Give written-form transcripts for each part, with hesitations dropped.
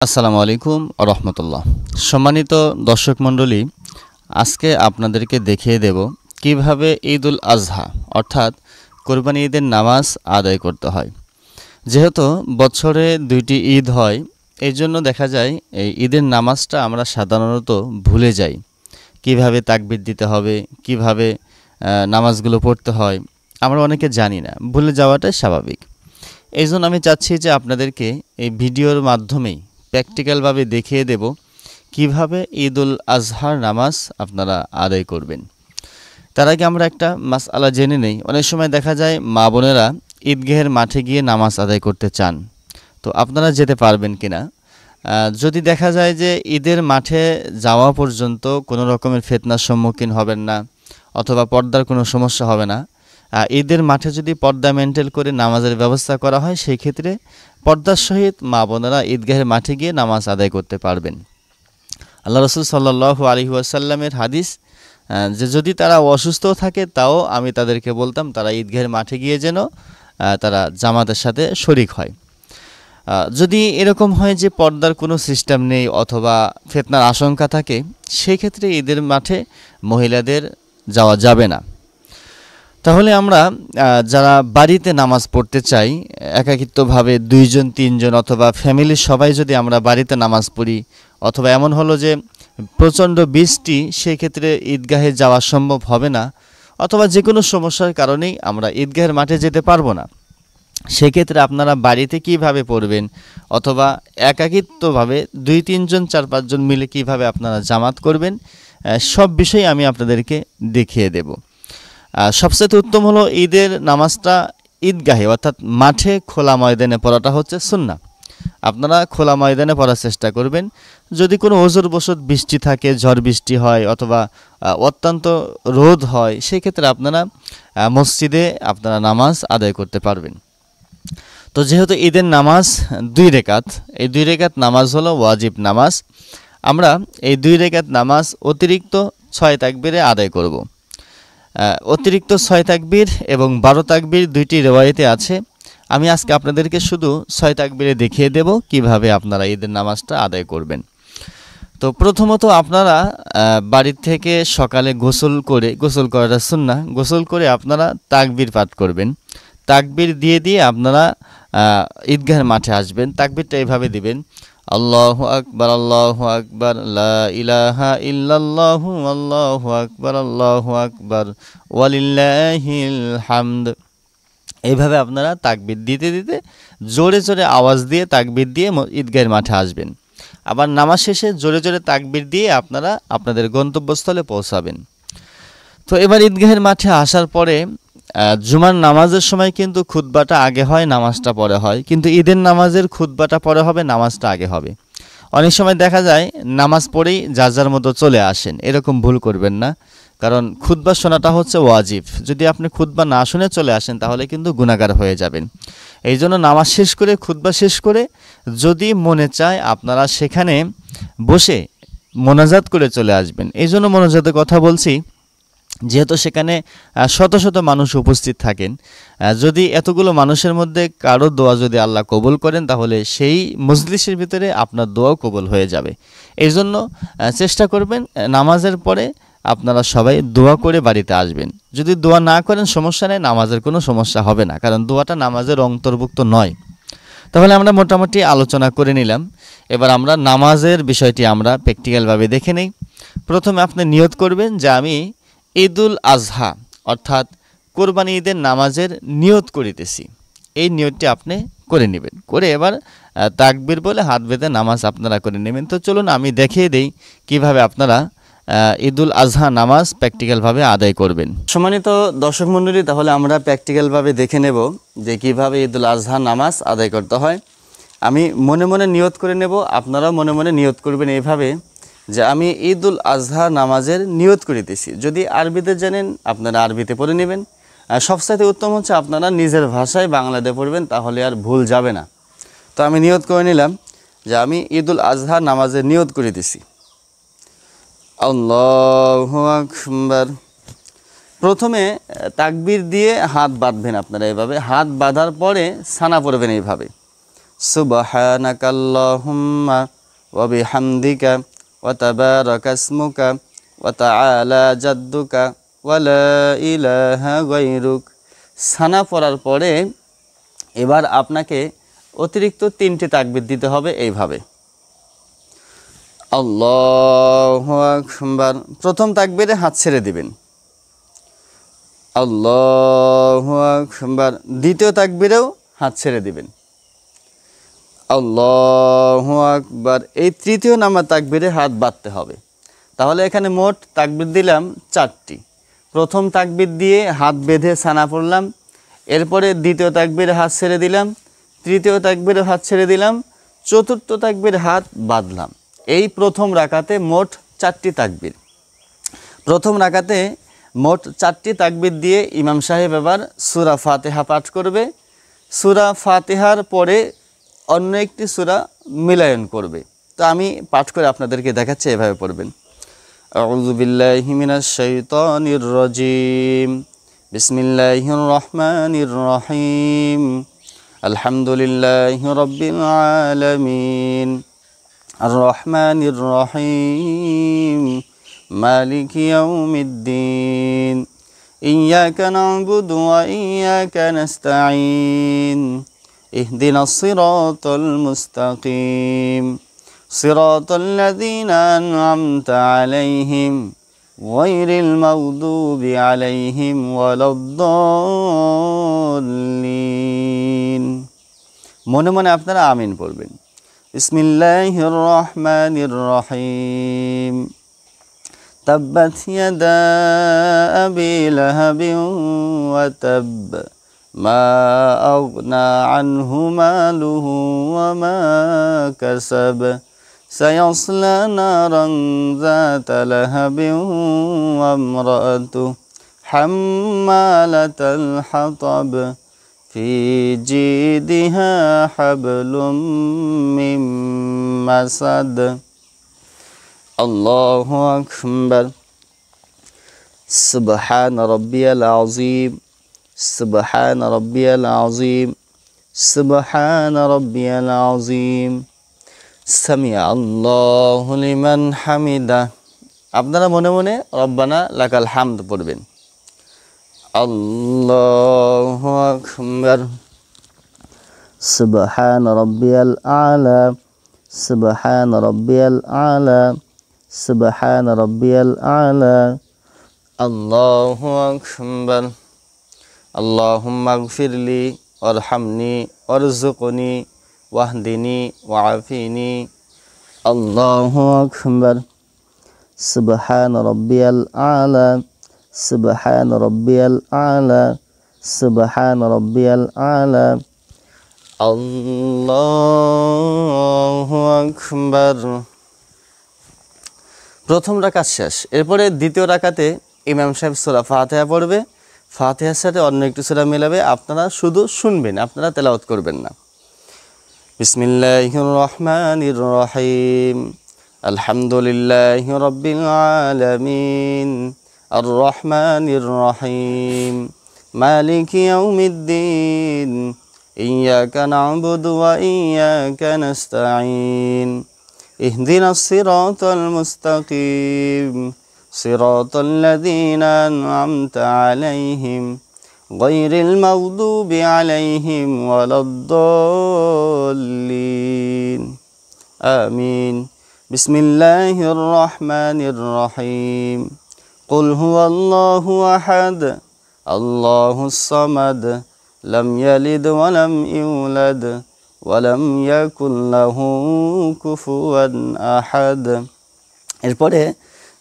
আসসালামু আলাইকুম রহমতুল্লাহ। সম্মানিত দর্শক মণ্ডলী, আজকে আপনাদেরকে দেখিয়ে দেব কিভাবে ঈদুল আজহা অর্থাৎ কোরবানি ঈদের নামাজ আদায় করতে হয়। যেহেতু বছরে দুইটি ঈদ হয়, এই জন্য দেখা যায় এই ঈদের নামাজটা আমরা সাধারণত ভুলে যাই। কিভাবে তাকবীর দিতে হবে, কিভাবে নামাজগুলো পড়তে হয়, আমরা অনেকে জানি না, ভুলে যাওয়াটাই স্বাভাবিক। এই জন্য আমি চাচ্ছি যে আপনাদেরকে এই ভিডিওর মাধ্যমেই প্র্যাকটিক্যালভাবে দেখিয়ে দেব কিভাবে ঈদুল আজহার নামাজ আপনারা আদায় করবেন। তার আগে আমরা একটা মাসআলা জেনে নেই। অনেক সময় দেখা যায় মা বোনেরা ঈদগাহের মাঠে গিয়ে নামাজ আদায় করতে চান, তো আপনারা যেতে পারবেন কিনা। যদি দেখা যায় যে ঈদের মাঠে যাওয়া পর্যন্ত কোনো রকমের ফিতনার সম্মুখীন হবেন না অথবা পর্দার কোনো সমস্যা হবে না, ঈদের মাঠে যদি পর্দা মেনটেন করে নামাজের ব্যবস্থা করা হয়, সেই ক্ষেত্রে পর্দার সহিত মা বোনেরা ঈদগাহের মাঠে গিয়ে নামাজ আদায় করতে পারবেন। আল্লাহ রসুল সাল্লাল্লাহু আলাইহি ওয়াসাল্লামের হাদিস যে যদি তারা অসুস্থ থাকে তাও আমি তাদেরকে বলতাম তারা ঈদগাহের মাঠে গিয়ে যেন তারা জামাতের সাথে শরিক হয়। যদি এরকম হয় যে পর্দার কোনো সিস্টেম নেই অথবা ফিতনার আশঙ্কা থাকে, সেই ক্ষেত্রে ঈদের মাঠে মহিলাদের যাওয়া যাবে না। তাহলে আমরা যারা বাড়িতে নামাজ পড়তে চাই, একাকিত্বভাবে 2জন 3জন অথবা ফ্যামিলির সবাই যদি আমরা বাড়িতে নামাজ পড়ি, অথবা এমন হলো যে প্রচণ্ড বৃষ্টি, সেই ক্ষেত্রে ঈদগাহে যাওয়া সম্ভব হবে না, অথবা যে কোনো সমস্যার কারণেই আমরা ঈদগাহের মাঠে যেতে পারবো না, সেক্ষেত্রে আপনারা বাড়িতে কিভাবে পড়বেন অথবা একাকিত্বভাবে 2-3জন 4-5জন মিলে কিভাবে আপনারা জামাত করবেন, সব বিষয় আমি আপনাদেরকে দেখিয়ে দেব। সবচেয়ে উত্তম হলো ঈদের নামাজটা ঈদগাহে অর্থাৎ মাঠে খোলা ময়দানে পড়াটা হচ্ছে সুন্নাহ। আপনারা খোলা ময়দানে পড়ার চেষ্টা করবেন। যদি কোনো ওজরবশত বৃষ্টি থাকে, ঝড় বৃষ্টি হয় অথবা অত্যন্ত রোদ হয়, সেই ক্ষেত্রে আপনারা মসজিদে আপনারা নামাজ আদায় করতে পারবেন। তো যেহেতু ঈদের নামাজ 2 রাকাত, এই 2 রাকাত নামাজ হলো ওয়াজিব নামাজ। আমরা এই 2 রাকাত নামাজ অতিরিক্ত 6 তাকবীরে আদায় করব। অতিরিক্ত 6 তাকবীর এবং 12 তাকবীর দুইটি রিওয়ায়েতে আছে। আমি আজকে আপনাদেরকে শুধু 6 তাকবীরে দেখিয়ে দেব কিভাবে আপনারা ঈদের নামাজটা আদায় করবেন। তো প্রথমত আপনারা বাড়ির থেকে সকালে গোসল করাটা সুন্নাহ, গোসল করে আপনারা তাকবীর পাঠ করবেন। তাকবীর দিয়ে আপনারা ঈদগাহের মাঠে আসবেন। তাকবীরটা এইভাবে দিবেন: আল্লাহু আকবার, আল্লাহু আকবার, লা ইলাহা ইল্লাল্লাহু, আল্লাহু আকবার, ওয়ালিল্লাহিল হামদ। এইভাবে আপনারা তাকবীর দিতে জোরে জোরে আওয়াজ দিয়ে তাকবীর দিয়ে ঈদগাহের মাঠে আসবেন। আবার নামাজ শেষে জোরে জোরে তাকবীর দিয়ে আপনারা আপনাদের গন্তব্যস্থলে পৌঁছাবেন। তো এবার ঈদগাহের মাঠে আসার পরে জুমার নামাজের সময় কিন্তু খুতবাটা আগে হয়, নামাজটা পরে হয়, কিন্তু ঈদের নামাজের খুতবাটা পরে হবে, নামাজটা আগে হবে। অনেক সময় দেখা যায় নামাজ পড়েই যার যার মতো চলে আসেন, এরকম ভুল করবেন না, কারণ খুতবা শোনাটা হচ্ছে ওয়াজিব। যদি আপনি খুতবা না শুনে চলে আসেন তাহলে কিন্তু গুনাহগার হয়ে যাবেন। এই জন্য নামাজ শেষ করে, খুতবা শেষ করে যদি মনে চায় আপনারা সেখানে বসে মোনাজাত করে চলে আসবেন। এই জন্য মোনাজাতের কথা বলছি, যেহেতু সেখানে শত শত মানুষ উপস্থিত থাকেন। যদি এতগুলো মানুষের মধ্যে কারো দোয়া যদি আল্লাহ কবুল করেন, তাহলে সেই মজলিসের ভিতরে আপনার দোয়াও কবুল হয়ে যাবে। এই জন্য চেষ্টা করবেন নামাজের পরে আপনারা সবাই দোয়া করে বাড়িতে আসবেন। যদি দোয়া না করেন সমস্যা নেই, নামাজের কোনো সমস্যা হবে না, কারণ দোয়াটা নামাজের অন্তর্ভুক্ত নয়। তাহলে আমরা মোটামুটি আলোচনা করে নিলাম। এবার আমরা নামাজের বিষয়টি আমরা প্র্যাকটিক্যালভাবে দেখে নিই। প্রথমে আপনি নিয়ত করবেন যে আমি ঈদুল আজহা অর্থাৎ কোরবানি ঈদের নামাজের নিয়ত করিতেছি। এই নিয়তটি আপনি করে নেবেন, করে এবার তাকবীর বলে হাত বেঁধে নামাজ আপনারা করে নেবেন। তো চলুন আমি দেখিয়ে দেই কিভাবে আপনারা ঈদুল আজহা নামাজ প্র্যাকটিক্যালভাবে আদায় করবেন। সম্মানিত দর্শক মণ্ডলী, তাহলে আমরা প্র্যাকটিক্যালভাবে দেখে নেব যে কিভাবে ঈদুল আজহা নামাজ আদায় করতে হয়। আমি মনে মনে নিয়ত করে নেব, আপনারাও মনে মনে নিয়ত করবেন এইভাবে যে আমি ঈদুল আজহা নামাজের নিয়ত করিতেছি। যদি আরবিতে জানেন আপনারা আরবিতে পড়ে নেবেন, সবচাইতে উত্তম হচ্ছে আপনারা নিজের ভাষায় বাংলাতে পড়বেন, তাহলে আর ভুল যাবে না। তো আমি নিয়ত করে নিলাম যে আমি ঈদুল আজহা নামাজের নিয়ত করিতেছি। আল্লাহু আকবার। প্রথমে তাকবীর দিয়ে হাত বাঁধবেন আপনারা, এইভাবে হাত বাঁধার পরে সানা পড়বেন এইভাবে। সুবহানাকাল্লাহুম্মা ওয়া বিহামদিকা ওয়া তাবারাকা ইসমুকা ওয়া তাআলা জাদ্দুকা ওয়া লা ইলাহা গায়রুক। সানা পড়ার পরে এবার আপনাকে অতিরিক্ত 3টি তাকবীর দিতে হবে এইভাবে। আল্লাহু আকবার, প্রথম তাকবীরে হাত ছেড়ে দিবেন। আল্লাহু আকবার, দ্বিতীয় তাকবীরেও হাত ছেড়ে দিবেন। আল্লাহু আকবার, এই তৃতীয় নাম্বার তাকবীরে হাত বাঁধতে হবে। তাহলে এখানে মোট তাকবীর দিলাম 4টি। প্রথম তাকবীর দিয়ে হাত বেঁধে সানা পড়লাম, এরপরে দ্বিতীয় তাকবীরে হাত ছেড়ে দিলাম, তৃতীয় তাকবীরে হাত ছেড়ে দিলাম, চতুর্থ তাকবীরে হাত বাঁধলাম। এই প্রথম রাকাতে মোট 4টি তাকবীর। প্রথম রাকাতে মোট 4টি তাকবীর দিয়ে ইমাম সাহেব এবার সূরা ফাতিহা পাঠ করবে। সূরা ফাতিহার পরে অন্য একটি সূরা মিলায়ন করবে। তো আমি পাঠ করে আপনাদেরকে দেখাচ্ছি, এভাবে পড়বেন। আউযু বিল্লাহি মিনাশ শাইতানির রাজীম, বিসমিল্লাহির রহমানির রহিম, আলহামদুলিল্লাহি রাব্বিল আলামিন, আর রহমানির রহিম, মালিকি ইয়াউমিদ্দিন, ইয়াকা না'বুদু ওয়া ইয়াকা নাস্তাঈন, ইহদিনাস সিরাতাল মুস্তাকিম, সিরাতাল লাযীনা আন'আমতা আলাইহিম গায়রিল মাগদুবি আলাইহিম ওয়ালাদ-দাল্লিন। মনে মনে আপনারা আমিন পড়বেন। বিসমিল্লাহির রহমানির রহিম, তাব্বাত ইয়াদা আবি লাহাবিন ওয়া তাব, মা আগনা আনহু মালুহু ওয়া মা কাসাব, সায়াসলা নারান যাতা লাহাবিন ওয়া ইমরাতুহু হাম্মালাতাল হাতাব, ফি জিদিহা হাবলুম মিন মাসাদ। আল্লাহু আকবার। সুবহান রাব্বিয়াল আযীম, সুবহান রাব্বিয়াল আযীম, সুবহান রাব্বিয়াল আযীম, সামিআ আল্লাহু লিমান হামিদা। আপনারা মনে মনে রব্বানা লাকাল হামদ পড়বেন। আল্লাহু আকবার। সুবহান রাব্বিয়াল আলা, সুবহান রাব্বিয়াল আলা, সুবহান রাব্বিয়াল আলা। আল্লাহু আকবার। আল্লাহুম্মা গফিরলি ওয়ারহামনি ওয়ারযুকনি ওয়াহদিনি ওয়াআফিনি। আল্লাহু আকবার। সুবহান রাব্বিয়াল আলা, সুবহান রাব্বিয়াল আলা, সুবহান রাব্বিয়াল আলা। আল্লাহু আকবার। প্রথম রাকাত শেষ। এরপরে দ্বিতীয় রাকাতে ইমাম সাহেব সূরা ফাতিহা পড়বে। ফাতিহার সাথে অন্য একটি সূরা মিলাবে। আপনারা শুধু শুনবেন, আপনারা তেলাওয়াত করবেন না। বিসমিল্লাহির রহমানির রহিম, আলহামদুলিল্লাহি রাব্বিল আলামিন, আর রহমানির রহিম, মালিকি ইয়াউমিদ্দিন, ইয়াকা না'বুদু ওয়া ইয়াকা নাস্তাঈন, ইহদিনাস সিরাতাল মুস্তাকিম, সিরাতাল লাযীনা আন'আমতা আলাইহিম গায়রিল মাগদুবি আলাইহিম ওয়ালাদ-দাল্লিন। আমিন। বিসমিল্লাহির রহমানির রহিম, কুল হুয়াল্লাহু আহাদ, আল্লাহুস সামাদ, লাম ইয়ালিদ ওয়া লাম ইউলাদ ওয়া লাম ইয়াকুল লাহু কুফুয়ান আহাদ। এরপরে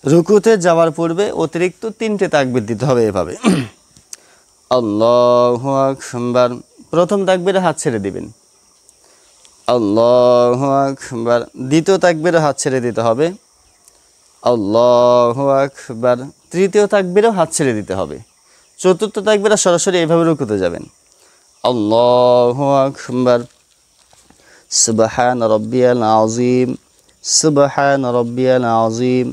রুকুতে যাওয়ার পূর্বে অতিরিক্ত 3টে তাকবীর দিতে হবে এভাবে। আল্লাহু আকবার। প্রথম তাকবীরে হাত ছেড়ে দিবেন। আল্লাহু আকবার। দ্বিতীয় তাকবীরে হাত ছেড়ে দিতে হবে। আল্লাহু আকবার। তৃতীয় তাকবীরেও হাত ছেড়ে দিতে হবে। চতুর্থ তাকবীরে সরাসরি এইভাবে রুকুতে যাবেন। আল্লাহু আকবার। সুবহান রাব্বিয়াল আযীম, সুবহান রাব্বিয়াল আযীম,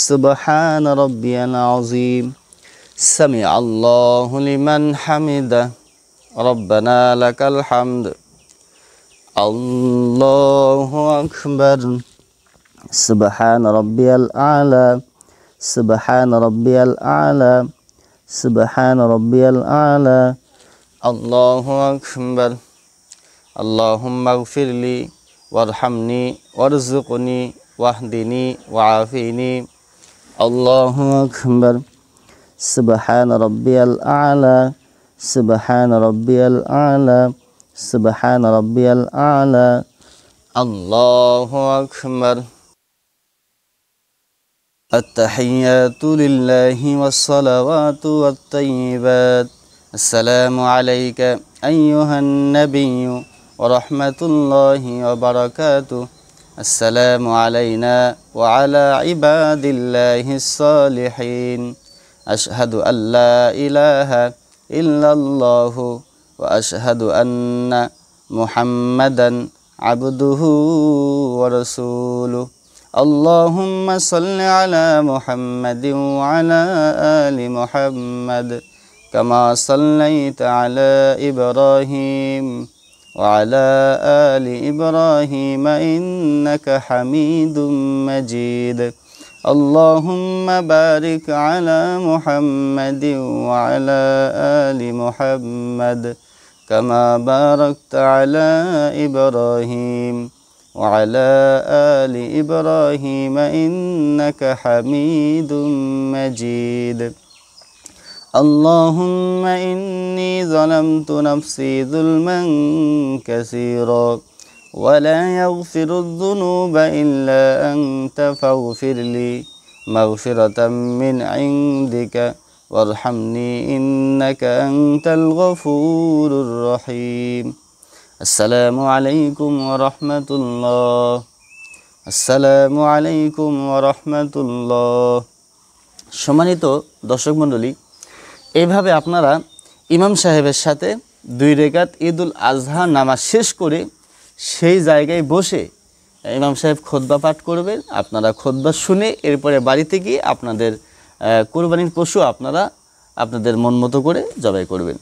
সুবহান রাব্বিয়াল আযীম, সামিআ আল্লাহু লিমান হামিদা, রব্বানা লাকাল হামদ। আল্লাহু আকবার। সুবহান রাব্বিয়াল আলা, সুবহান রাব্বিয়াল আলা, সুবহান রাব্বিয়াল আলা। আল্লাহু আকবার। আল্লাহুম্মা গফিরলি ওয়ারহামনি ওয়ারযুকনি ওয়াহদিনি ওয়াআফিনি। আল্লাহু আকবার। সুবহান রাব্বিয়াল আলা, সুবহান রাব্বিয়াল আলা, সুবহান রাব্বিয়াল আলা। আল্লাহু আকবার। التحيات لله والصلوات والطيبات. السلام عليك أيها النبي ورحمة الله وبركاته. السلام علينا وعلى عباد الله الصالحين. أشهد أن لا إله إلا الله وأشهد أن محمدا عبده ورسوله. اللهم صل على محمد وعلى آل محمد كما صليت على إبراهيم وعلى آل إبراهيم إنك حميد مجيد. اللهم بارك على محمد وعلى آل محمد كما باركت على إبراهيم وعلى آل إبراهيم إنك حميد مجيد. اللهم إني ظلمت نفسي ظلما كثيرا ولا يغفر الذنوب إلا أنت فاغفر لي مغفرة من عندك وارحمني إنك أنت الغفور الرحيم. আসসালামু আলাইকুম ওয়া রাহমাতুল্লাহ। আসসালামু আলাইকুম ওয়া রাহমাতুল্লাহ। সম্মানিত দর্শক মণ্ডলী, এইভাবে আপনারা ইমাম সাহেবের সাথে 2 রাকাত ঈদুল আজহা নামাজ শেষ করে সেই জায়গায় বসে ইমাম সাহেব খুতবা পাঠ করবেন। আপনারা খুতবা শুনে এরপরে বাড়িতে গিয়ে আপনাদের কুরবানির পশু আপনারা আপনাদের মন মতো করে জবাই করবেন।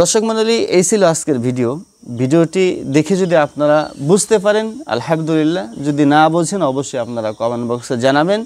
দর্শক মণ্ডলী, এই ছিল আজকের ভিডিওটি দেখে যদি আপনারা বুঝতে পারেন আলহামদুলিল্লাহ, যদি না বোঝেন অবশ্যই আপনারা কমেন্ট বক্সে জানাবেন।